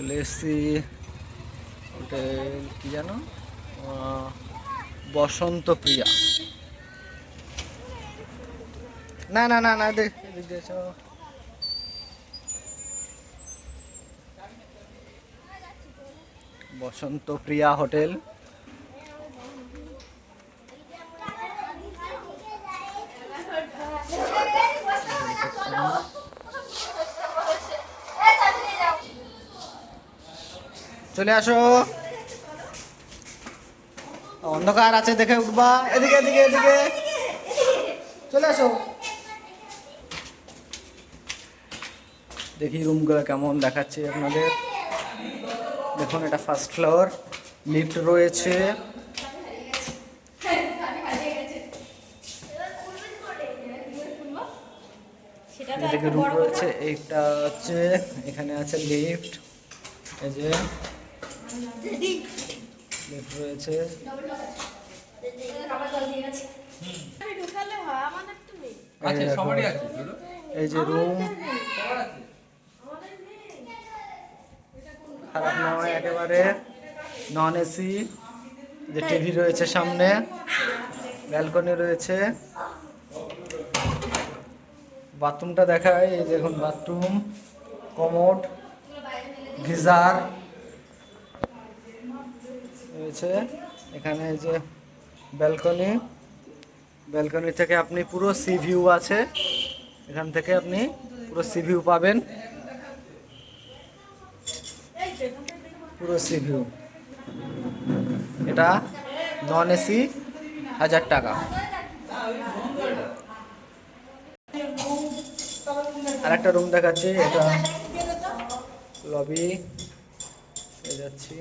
চলে এসছি হোটেল কি জানো, বসন্ত প্রিয়া। না না না না দেখ বসন্ত প্রিয়া হোটেল। চলে আসো, অন্ধকার আছে দেখে উঠবা। এদিকে এদিকে এদিকে চলে আসো। দেখি রুমগুলো কেমন দেখাচ্ছে আপনাদের। দেখুন এটা ফার্স্ট ফ্লোর, লিফট রয়েছে। এদিকে রুম রয়েছে, এইটা হচ্ছে এখানে আছে লিফট। এই যে লিফট রয়েছে। এই যে রুম, খারাপ নয় একেবারে, নন এসি। যে টিভি রয়েছে সামনে, ব্যালকনি রয়েছে। বাথরুমটা দেখায়, এই দেখুন বাথরুম, কমোড, গিজার রয়েছে। এখানে এই যে ব্যালকনি, ব্যালকনি থেকে আপনি পুরো সি ভিউ আছে। এখান থেকে আপনি পুরো সি ভিউ পাবেন, পুরো সি ভিউ। এটা নন এসি 1000 টাকা। আর একটা রুম দেখাচ্ছি, এটা লবি যাচ্ছি।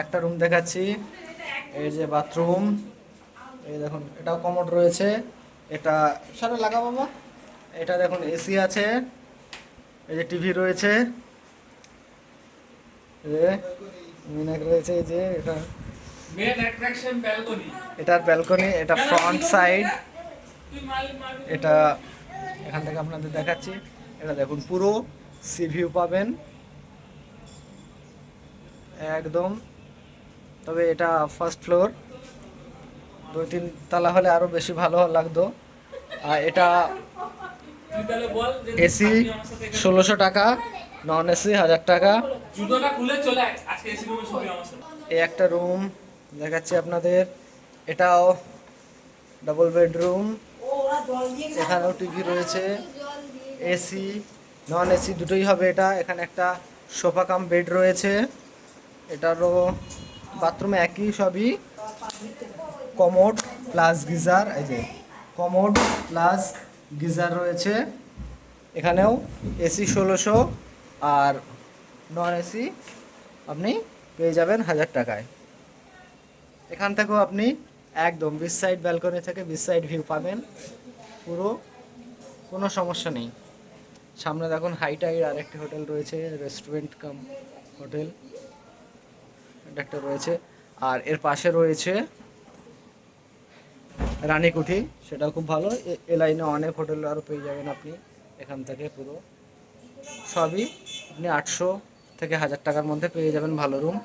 একটা রুম দেখাচ্ছি, এই যে বাথরুম। এই দেখুন এটাও কমোড রয়েছে। এটা সারা লাগা বাবা। এটা দেখুন এসি আছে, এই যে টিভি রয়েছে, মিনাক রয়েছে। এই যে এটা মেন অ্যাট্রাকশন ব্যালকনি, এটার ব্যালকনি, এটা ফ্রন্ট সাইড। এটা এখান থেকে আপনাদের দেখাচ্ছি। এটা দেখুন পুরো সি ভিউ পাবেন একদম। তবে এটা ফার্স্ট ফ্লোর, 2-3 তলা হলে আরো বেশি ভালো লাগতো। আর এটা এসি 1600 টাকা, নন এসি 1000 টাকা। এই একটা রুম দেখাচ্ছি আপনাদের, এটাও ডাবল বেডরুম। এখানেও টিভি রয়েছে, এসি নন এসি দুটোই হবে এটা। এখানে একটা সোফা কাম বেড রয়েছে। এটারও বাথরুমে একই সবই, কমোড প্লাস গিজার। এই যে কমোড প্লাস গিজার রয়েছে। এখানেও এসি 1600 আর নন এসি আপনি পেয়ে যাবেন 1000 টাকায়। এখান থেকেও আপনি একদম বিচ সাইড ব্যালকনি থেকে বিচ সাইড ভিউ পাবেন পুরো, কোনো সমস্যা নেই। সামনে দেখুন হাইটাইড আরেকটি হোটেল রয়েছে, রেস্টুরেন্ট কাম হোটেল এটা একটা রয়েছে। আর এর পাশে রয়েছে রানীকুঠি, সেটাও খুব ভালো। এ লাইনে অনেক হোটেল আরও পেয়ে যাবেন আপনি। এখান থেকে পুরো সবই আপনি 800 থেকে 1000 টাকার মধ্যে পেয়ে যাবেন ভালো রুম।